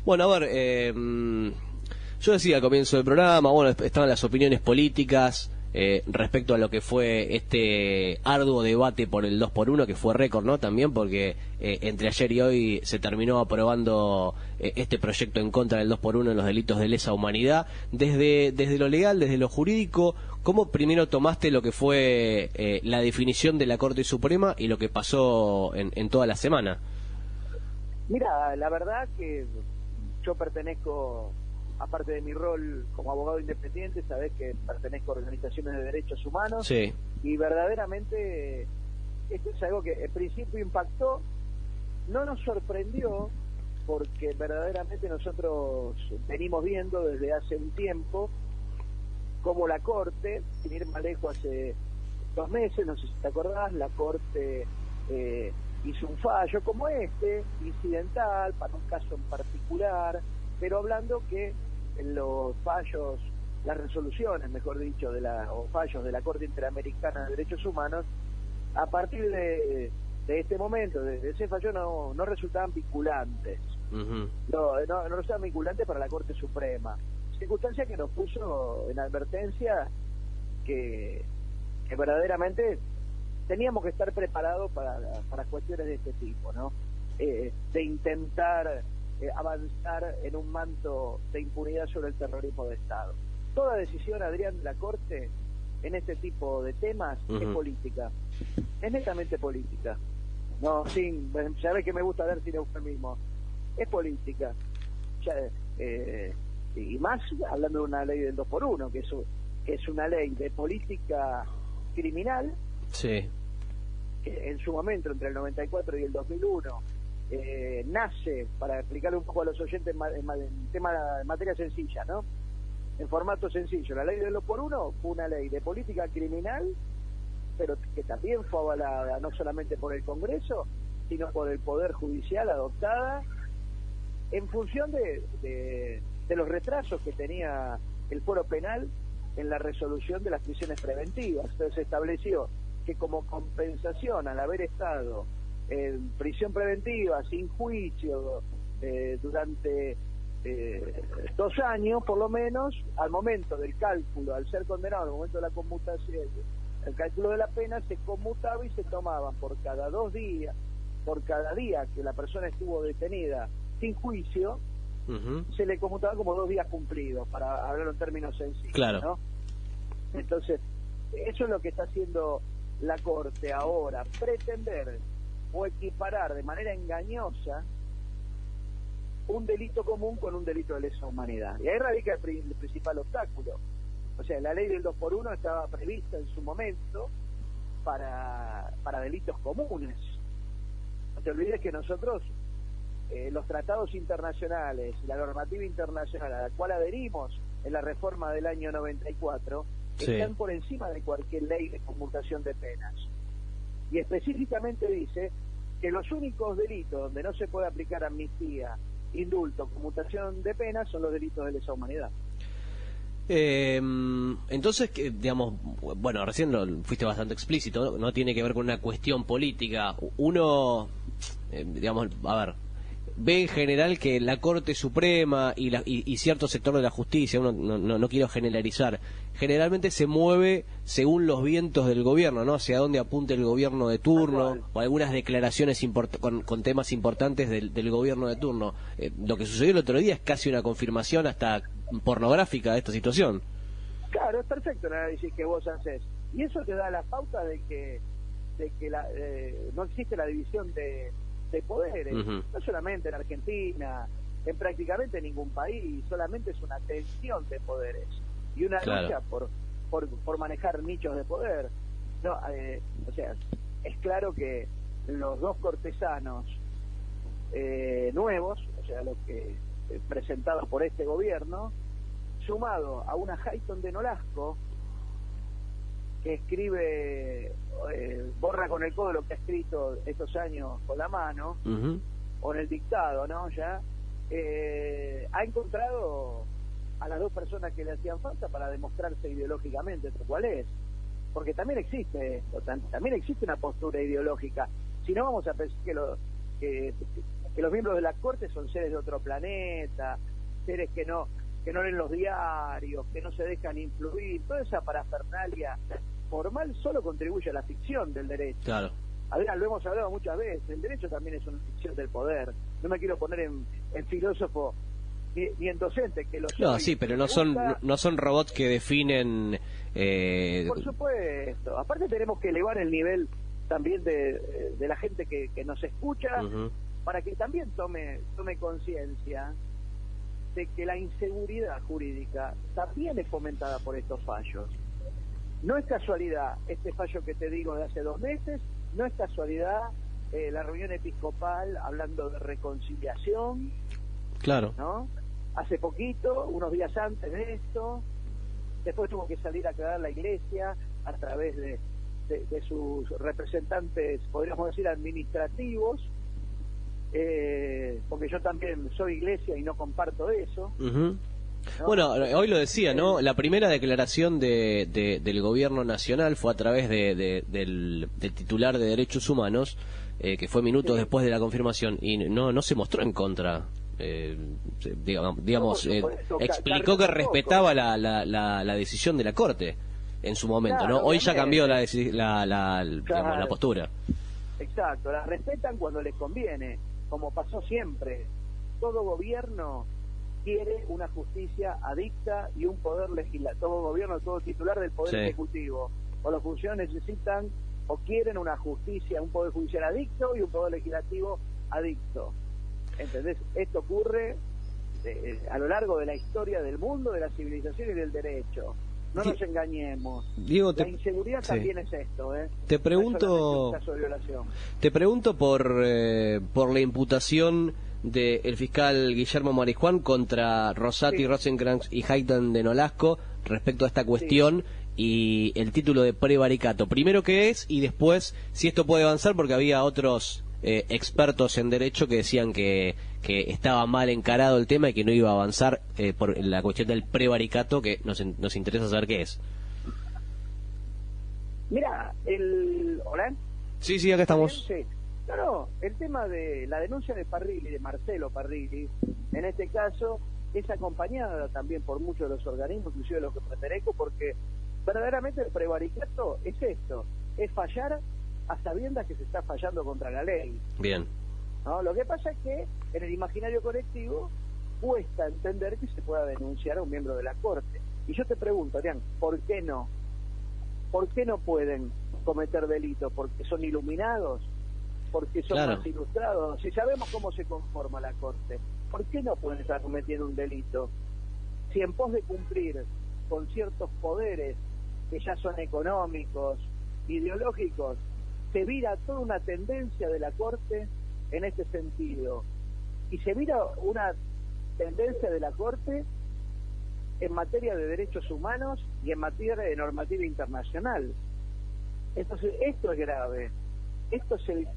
Bueno, a ver, yo decía al comienzo del programa, bueno, estaban las opiniones políticas respecto a lo que fue este arduo debate por el 2x1, que fue récord, ¿no? También porque entre ayer y hoy se terminó aprobando este proyecto en contra del 2x1 en los delitos de lesa humanidad. Desde lo legal, desde lo jurídico, ¿cómo primero tomaste lo que fue la definición de la Corte Suprema y lo que pasó en toda la semana? Mira, la verdad que yo pertenezco, aparte de mi rol como abogado independiente, sabés que pertenezco a organizaciones de derechos humanos. Sí. Y verdaderamente esto es algo que en principio impactó, no nos sorprendió, porque verdaderamente nosotros venimos viendo desde hace un tiempo cómo la Corte, sin ir más lejos, hace 2 meses, no sé si te acordás, la Corte hizo un fallo como este, incidental, para un caso en particular, pero hablando que los fallos, las resoluciones, mejor dicho, o fallos de la Corte Interamericana de Derechos Humanos, a partir de este momento, de ese fallo, no resultaban vinculantes. No resultaban vinculantes para la Corte Suprema. Circunstancia que nos puso en advertencia que verdaderamente teníamos que estar preparados para cuestiones de este tipo, ¿no? De intentar avanzar en un manto de impunidad sobre el terrorismo de Estado. Toda decisión, Adrián, de la Corte en este tipo de temas es política, es netamente política. No, sabes que me gusta ver sin eufemismo, es política. Y más hablando de una ley del 2x1, que es una ley de política criminal. Sí. Que en su momento, entre el 94 y el 2001, nace, para explicarle un poco a los oyentes en materia sencilla, ¿no? En formato sencillo, la ley del 2x1 fue una ley de política criminal, pero que también fue avalada no solamente por el Congreso, sino por el Poder Judicial, adoptada en función de los retrasos que tenía el Foro Penal en la resolución de las prisiones preventivas. Entonces se estableció que como compensación al haber estado en prisión preventiva, sin juicio, durante 2 años por lo menos, al momento del cálculo, al ser condenado, al momento de la conmutación, el cálculo de la pena se conmutaba y se tomaban por cada 2 días, por cada día que la persona estuvo detenida sin juicio, se le conmutaba como 2 días cumplidos, para hablarlo en términos sencillos. Claro. ¿No? Entonces, eso es lo que está haciendo la Corte ahora, pretender o equiparar de manera engañosa un delito común con un delito de lesa humanidad. Y ahí radica el principal obstáculo. O sea, la ley del 2x1 estaba prevista en su momento para delitos comunes. No te olvides que nosotros, los tratados internacionales, la normativa internacional a la cual adherimos en la reforma del año 94, están por encima de cualquier ley de conmutación de penas. Y específicamente dice que los únicos delitos donde no se puede aplicar amnistía, indulto, conmutación de penas son los delitos de lesa humanidad. Entonces, digamos, bueno, recién fuiste bastante explícito, no tiene que ver con una cuestión política. Uno, digamos, a ver, ve en general que la Corte Suprema y cierto sector de la justicia, uno no quiero generalizar, generalmente se mueve según los vientos del gobierno, ¿no? Hacia dónde apunte el gobierno de turno, o algunas declaraciones con temas importantes del gobierno de turno. Lo que sucedió el otro día es casi una confirmación hasta pornográfica de esta situación. Claro, es perfecto el análisis que vos haces. Y eso te da la pauta de que no existe la división de poderes, no solamente en Argentina, en prácticamente ningún país, solamente es una tensión de poderes y una lucha por manejar nichos de poder. No, o sea, es claro que los 2 cortesanos nuevos, o sea, los que presentados por este gobierno, sumado a una Hayton de Nolasco, que escribe, borra con el codo lo que ha escrito estos años con la mano, o en el dictado, ¿no? Ya, ha encontrado a las 2 personas que le hacían falta para demostrarse ideológicamente cuál es. Porque también existe esto, también existe una postura ideológica. Si no, vamos a pensar que que los miembros de la Corte son seres de otro planeta, seres que no leen los diarios, que no se dejan influir, toda esa parafernalia formal solo contribuye a la ficción del derecho. Claro. Adrián, lo hemos hablado muchas veces, el derecho también es una ficción del poder. No me quiero poner en filósofo ni en docente, que lo soy. No, sí, pero no son robots que definen... Por supuesto. Aparte tenemos que elevar el nivel también de la gente que nos escucha, para que también tome conciencia de que la inseguridad jurídica también es fomentada por estos fallos. No es casualidad este fallo que te digo de hace 2 meses, no es casualidad la reunión episcopal hablando de reconciliación. Claro. ¿No? Hace poquito, unos días antes de esto, después tuvo que salir a aclarar la Iglesia a través de sus representantes, podríamos decir, administrativos, porque yo también soy Iglesia y no comparto eso. ¿No? Bueno, hoy lo decía, ¿no? La primera declaración del gobierno nacional fue a través del titular de Derechos Humanos, que fue minutos después de la confirmación, y no se mostró en contra. Digamos, explicó que respetaba la decisión de la Corte en su momento, claro, ¿no? Hoy ya cambió la postura. Exacto, la respetan cuando les conviene, como pasó siempre. Todo gobierno quiere una justicia adicta y un poder legislativo. Todo gobierno, todo titular del poder ejecutivo o los funcionarios necesitan o quieren una justicia, un poder judicial adicto y un poder legislativo adicto. ¿Entendés? Esto ocurre a lo largo de la historia del mundo, de la civilización y del derecho. No nos engañemos. Diego, la inseguridad también es esto, Te pregunto, por la imputación del fiscal Guillermo Marijuán contra Rosati, Rosenkrantz y Hayden de Nolasco respecto a esta cuestión y el título de prevaricato. Primero, ¿qué es? Y después, si esto puede avanzar, porque había otros expertos en derecho que decían que estaba mal encarado el tema y que no iba a avanzar por la cuestión del prevaricato, que nos interesa saber qué es. Mira, ¿Hola? Sí, acá estamos. Sí. No, el tema de la denuncia de Parrilli, de Marcelo Parrilli, en este caso, es acompañada también por muchos de los organismos, inclusive los que pertenezco, porque verdaderamente el prevaricato es esto, es fallar a sabiendas que se está fallando contra la ley. Bien. ¿No? Lo que pasa es que en el imaginario colectivo cuesta entender que se pueda denunciar a un miembro de la Corte. Y yo te pregunto, Arián, ¿por qué no? ¿Por qué no pueden cometer delitos? ¿Porque son iluminados? ¿Porque son más ilustrados? Si sabemos cómo se conforma la Corte, ¿por qué no pueden estar cometiendo un delito? Si en pos de cumplir con ciertos poderes que ya son económicos, ideológicos, se vira toda una tendencia de la Corte en este sentido, y se vira una tendencia de la Corte en materia de derechos humanos y en materia de normativa internacional. Entonces, esto es grave. Esto es el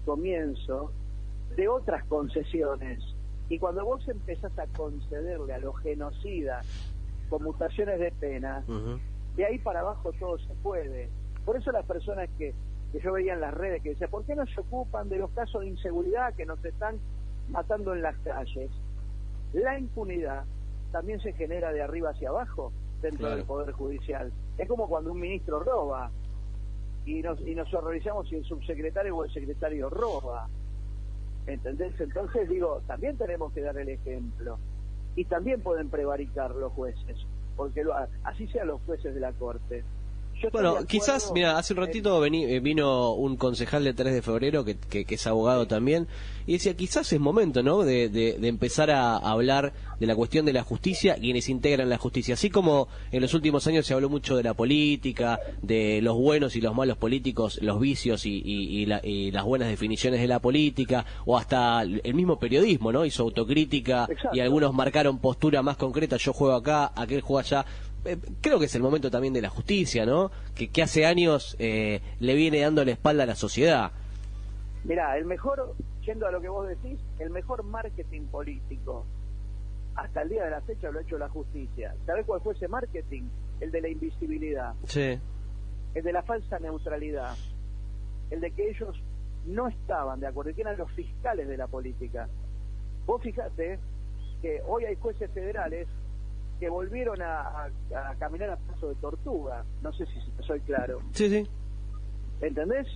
comienzo de otras concesiones. Y cuando vos empezás a concederle a los genocidas conmutaciones de pena, de ahí para abajo todo se puede. Por eso las personas que yo veía en las redes que decían, ¿por qué no se ocupan de los casos de inseguridad que nos están matando en las calles? La impunidad también se genera de arriba hacia abajo dentro del Poder Judicial. Es como cuando un ministro roba y nos horrorizamos si el subsecretario o el secretario roba. ¿Entendés? Entonces digo, también tenemos que dar el ejemplo. Y también pueden prevaricar los jueces, porque así sean los jueces de la Corte. Bueno, quizás, mira, hace un ratito vino un concejal de 3 de febrero que es abogado también, y decía, quizás es momento, ¿no?, de empezar a hablar de la cuestión de la justicia, quienes integran la justicia. Así como en los últimos años se habló mucho de la política, de los buenos y los malos políticos, los vicios y las buenas definiciones de la política, o hasta el mismo periodismo, ¿no?, hizo autocrítica. Exacto. Y algunos marcaron postura más concreta, yo juego acá, aquel juega allá. Creo que es el momento también de la justicia, ¿no?, que hace años le viene dando la espalda a la sociedad. Mirá, yendo a lo que vos decís, el mejor marketing político hasta el día de la fecha lo ha hecho la justicia. ¿Sabés cuál fue ese marketing? El de la invisibilidad. Sí. El de la falsa neutralidad. El de que ellos no estaban de acuerdo, que eran los fiscales de la política. Vos fijate que hoy hay jueces federales que volvieron a caminar a paso de tortuga, no sé si soy claro. Sí, sí. ¿Entendés?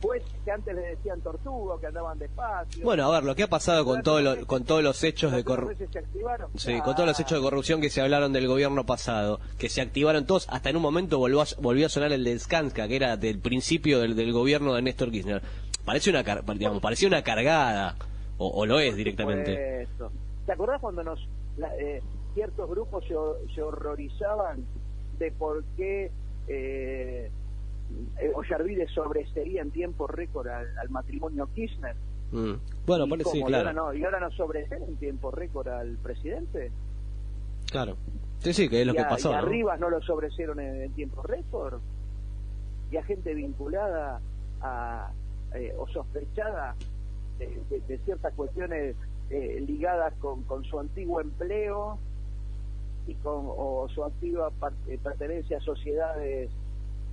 Pues que antes le decían tortuga, que andaban despacio. Bueno, a ver, lo que ha pasado con todos los hechos de corrupción. Sí, con todos los hechos de corrupción que se hablaron del gobierno pasado, que se activaron todos, hasta en un momento volvió a sonar el de Skanska, que era del principio del gobierno de Néstor Kirchner. Parecía una cargada, o lo es directamente. ¿Te acordás cuando ciertos grupos se horrorizaban de por qué Ollarvide sobreseía en tiempo récord al matrimonio Kirchner? Bueno, sí, claro. ¿Y ahora no sobresee en tiempo récord al presidente? Claro. Sí, que es lo que pasó, y ¿no? arriba no lo sobreseyeron en tiempo récord. Y a gente vinculada o sospechada de ciertas cuestiones ligadas con su antiguo empleo y o su antigua pertenencia a sociedades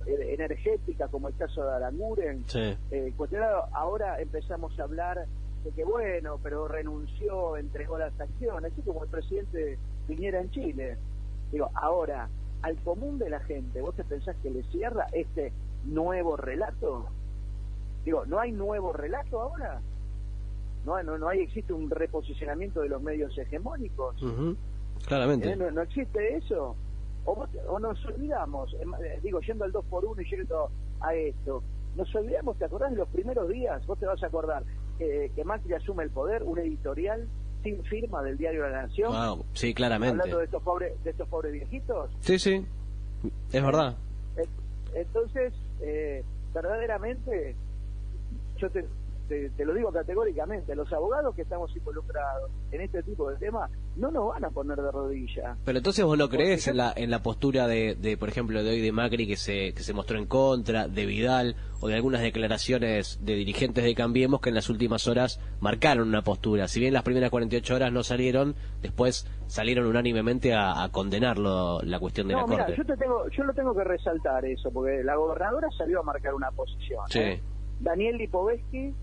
energéticas, como el caso de Aranguren. Sí. Cuestionado. Ahora empezamos a hablar de que bueno, pero renunció, entregó las acciones, así como el presidente Piñera en Chile. Digo, ahora, al común de la gente, ¿vos te pensás que le cierra este nuevo relato? Digo, ¿no hay nuevo relato ahora? No existe un reposicionamiento de los medios hegemónicos. Claramente. ¿No existe eso? O nos olvidamos, digo, yendo al 2x1 y yendo a esto, nos olvidamos, ¿te acordás de los primeros días? Vos te vas a acordar que Macri asume el poder, un editorial sin firma del diario La Nación. Wow, sí, claramente. Hablando de estos pobres viejitos. Sí, es verdad. Entonces, verdaderamente, yo te lo digo categóricamente, los abogados que estamos involucrados en este tipo de temas no nos van a poner de rodillas. Pero entonces vos no crees en la postura de por ejemplo, de hoy de Macri, que se mostró en contra, de Vidal, o de algunas declaraciones de dirigentes de Cambiemos que en las últimas horas marcaron una postura? Si bien las primeras 48 horas no salieron, después salieron unánimemente a condenarlo, la cuestión de la Corte. Yo lo tengo que resaltar eso, porque la gobernadora salió a marcar una posición. Sí. Daniel Lipovetsky,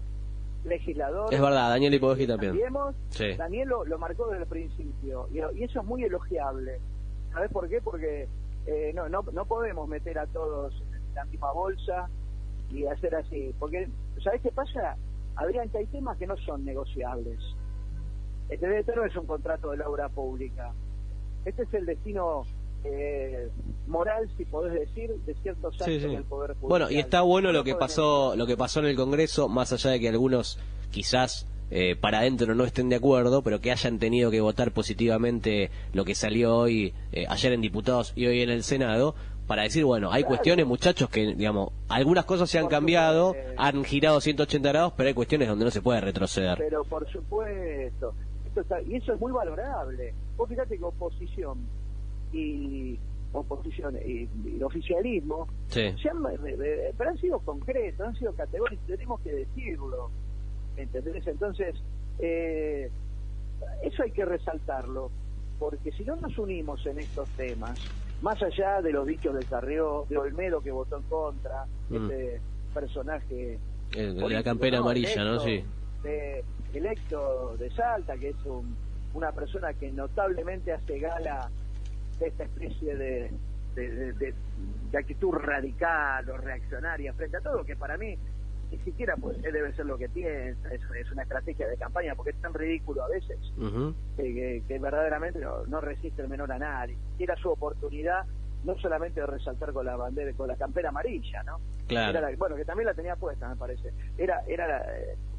legislador. Es verdad, Daniel Lipovetsky también. Sí. Daniel lo marcó desde el principio, y eso es muy elogiable. ¿Sabes por qué? Porque no podemos meter a todos en la misma bolsa y hacer así. Porque, ¿sabes qué pasa? Adrián, que hay temas que no son negociables. Este no es un contrato de la obra pública. Este es el destino moral, si podés decir, de ciertos actos del Poder Judicial. Bueno, y está bueno lo que pasó en el Congreso, más allá de que algunos quizás para adentro no estén de acuerdo, pero que hayan tenido que votar positivamente lo que salió hoy, ayer en diputados y hoy en el Senado, para decir, bueno, hay cuestiones, muchachos, que, digamos, algunas cosas se han cambiado, han girado 180 grados, pero hay cuestiones donde no se puede retroceder. Pero por supuesto, y eso es muy valorable. Vos fíjate que oposición y oficialismo pero han sido concretos, han sido categóricos, tenemos que decirlo, ¿entendés? Entonces eso hay que resaltarlo, porque si no nos unimos en estos temas, más allá de los dichos de Carrió, de Olmedo, que votó en contra, este personaje de la campera amarilla, electo, ¿no? Sí. Electo de Salta, que es una persona que notablemente hace gala de esta especie de actitud radical o reaccionaria frente a todo, que para mí ni siquiera debe ser lo que piensa, es una estrategia de campaña, porque es tan ridículo a veces que verdaderamente no resiste el menor análisis. Era su oportunidad no solamente de resaltar con la bandera, con la campera amarilla, ¿no? Claro. Bueno, que también la tenía puesta, me parece. Era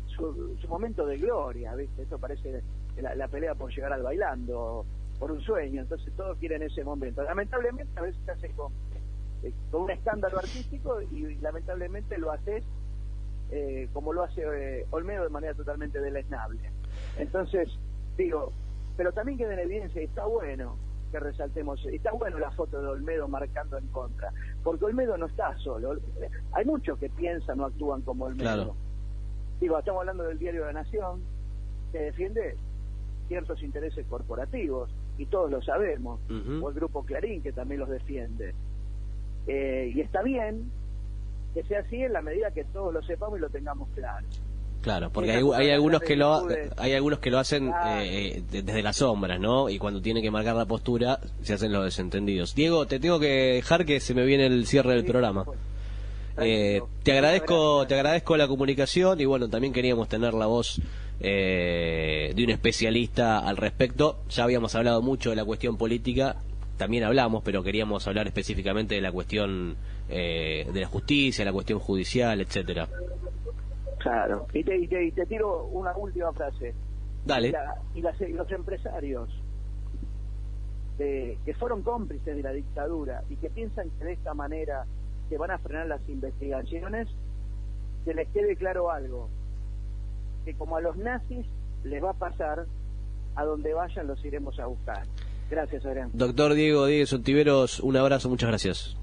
su momento de gloria, ¿viste? Eso parece la pelea por llegar al bailando, por un sueño. Entonces todos quieren ese momento. Lamentablemente a veces se hace con un escándalo artístico, y lamentablemente lo haces como lo hace Olmedo, de manera totalmente deleznable. Entonces digo, pero también queda en evidencia, y está bueno que resaltemos, está bueno la foto de Olmedo marcando en contra, porque Olmedo no está solo. Hay muchos que piensan o actúan como Olmedo. Claro. Digo, estamos hablando del diario La Nación, que defiende ciertos intereses corporativos, y todos lo sabemos, o el grupo Clarín, que también los defiende. Y está bien, que sea así en la medida que todos lo sepamos y lo tengamos claro. Claro, porque hay algunos que lo hacen desde las sombras, ¿no? Y cuando tienen que marcar la postura se hacen los desentendidos. Diego, te tengo que dejar, que se me viene el cierre del programa. Te agradezco la comunicación, y bueno, también queríamos tener la voz de un especialista al respecto. Ya habíamos hablado mucho de la cuestión política, también hablamos, pero queríamos hablar específicamente de la cuestión de la justicia, la cuestión judicial, etcétera. Claro, y te tiro una última frase. Dale. Y los empresarios que fueron cómplices de la dictadura y que piensan que de esta manera se van a frenar las investigaciones, que les quede claro algo, que como a los nazis les va a pasar, a donde vayan los iremos a buscar. Gracias, Adrián. Doctor Diego Díez Ontiveros, un abrazo, muchas gracias.